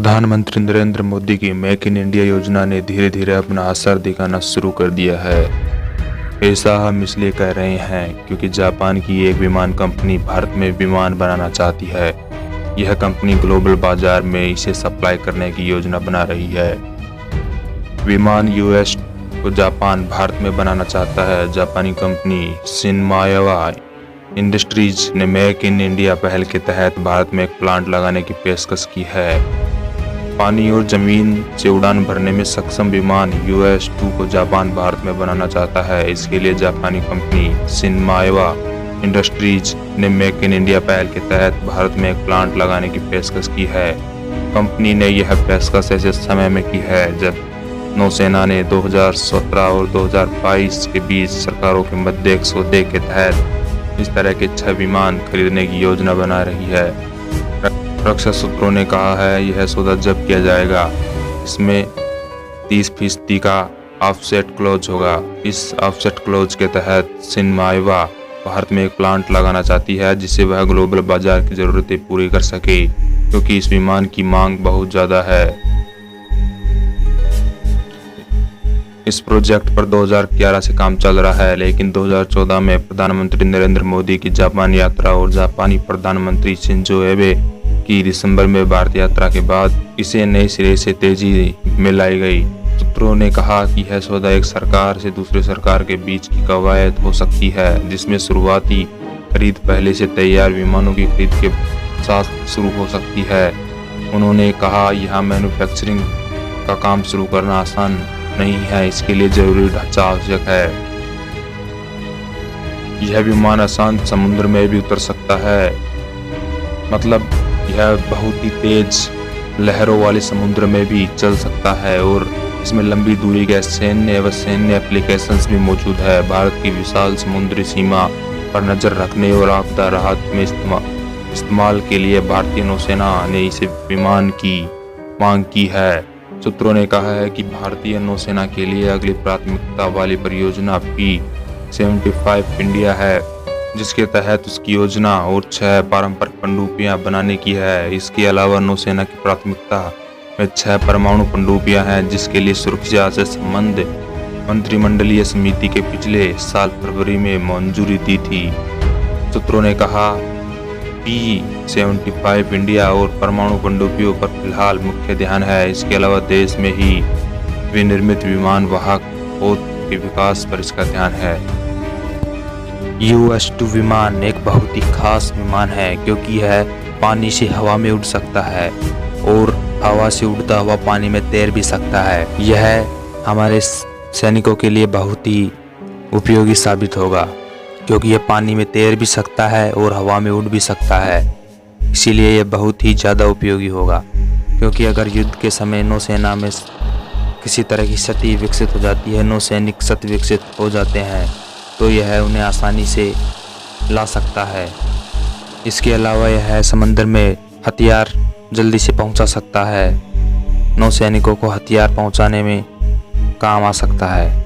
प्रधानमंत्री नरेंद्र मोदी की make in India योजना ने धीरे धीरे अपना असर दिखाना शुरू कर दिया है। ऐसा हम इसलिए कह रहे हैं क्योंकि जापान की एक विमान कंपनी भारत में विमान बनाना चाहती है। यह कंपनी ग्लोबल बाजार में इसे सप्लाई करने की योजना बना रही है। विमान यूएस को जापान भारत में बनाना चाहता है। जापानी कंपनी शिनमायावा इंडस्ट्रीज ने मेक इन इंडिया पहल के तहत भारत में एक प्लांट लगाने की पेशकश की है। पानी और जमीन से उड़ान भरने में सक्षम विमान US-2 को जापान भारत में बनाना चाहता है। इसके लिए जापानी कंपनी शिनमायावा इंडस्ट्रीज ने मेक इन इंडिया पहल के तहत भारत में एक प्लांट लगाने की पेशकश की है। कंपनी ने यह पेशकश ऐसे समय में की है जब नौसेना ने 2017 और 2022 के बीच सरकारों के मध्य एक सौदे के तहत इस तरह के 6 विमान खरीदने की योजना बना रही है। रक्षा सूत्रों ने कहा है यह सौदा जब किया जाएगा इसमें 30% का ऑफसेट क्लॉज होगा। इस ऑफसेट क्लॉज के तहत शिनमायावा भारत में एक प्लांट लगाना चाहती है जिससे वह ग्लोबल बाजार की जरूरतें पूरी कर सके, क्योंकि इस विमान की मांग बहुत ज़्यादा है। इस प्रोजेक्ट पर 2011 से काम चल रहा है, लेकिन 2014 में प्रधानमंत्री नरेंद्र मोदी की जापान यात्रा और जापानी प्रधानमंत्री शिंजो एबे की दिसंबर में भारत यात्रा के बाद इसे नए सिरे से तेजी में लाई गई। सूत्रों ने कहा कि यह सौदा एक सरकार से दूसरे सरकार के बीच की कवायद हो सकती है, जिसमें शुरुआती खरीद पहले से तैयार विमानों की खरीद के साथ शुरू हो सकती है। उन्होंने कहा यहाँ मैन्युफैक्चरिंग का काम शुरू करना आसान नहीं है, इसके लिए जरूरी ढांचा आवश्यक है। यह विमान अशांत समुद्र में भी उतर सकता है, मतलब यह बहुत ही तेज लहरों वाले समुद्र में भी चल सकता है और इसमें लंबी दूरी के सैन्य एप्लीकेशंस भी मौजूद है। भारत की विशाल समुद्री सीमा पर नजर रखने और आपदा राहत में इस्तेमाल के लिए भारतीय नौसेना ने इस विमान की मांग की है। सूत्रों ने कहा है कि भारतीय नौसेना के लिए अगली प्राथमिकता वाली परियोजना P-75 इंडिया है, जिसके तहत उसकी योजना और 6 पारंपरिक पनडुब्बियां बनाने की है। इसके अलावा नौसेना की प्राथमिकता में 6 परमाणु पनडुब्बियां हैं, जिसके लिए सुरक्षा से संबंधित मंत्रिमंडलीय समिति के पिछले साल फरवरी में मंजूरी दी थी। सूत्रों ने कहा P-75 इंडिया और परमाणु पनडुब्बियों पर फिलहाल मुख्य ध्यान है। इसके अलावा देश में ही विनिर्मित विमान वाहक पोत के विकास पर इसका ध्यान है। US-2 विमान एक बहुत ही खास विमान है क्योंकि यह पानी से हवा में उड़ सकता है और हवा से उड़ता हुआ पानी में तैर भी सकता है। यह हमारे सैनिकों के लिए बहुत ही उपयोगी साबित होगा क्योंकि यह पानी में तैर भी सकता है और हवा में उड़ भी सकता है। इसीलिए यह बहुत ही ज़्यादा उपयोगी होगा, क्योंकि अगर युद्ध के समय नौसेना में किसी तरह की क्षति विकसित हो जाती है, नौसैनिक क्षति विकसित हो जाते हैं, तो यह उन्हें आसानी से ला सकता है। इसके अलावा यह समंदर में हथियार जल्दी से पहुंचा सकता है, नौसैनिकों को हथियार पहुंचाने में काम आ सकता है।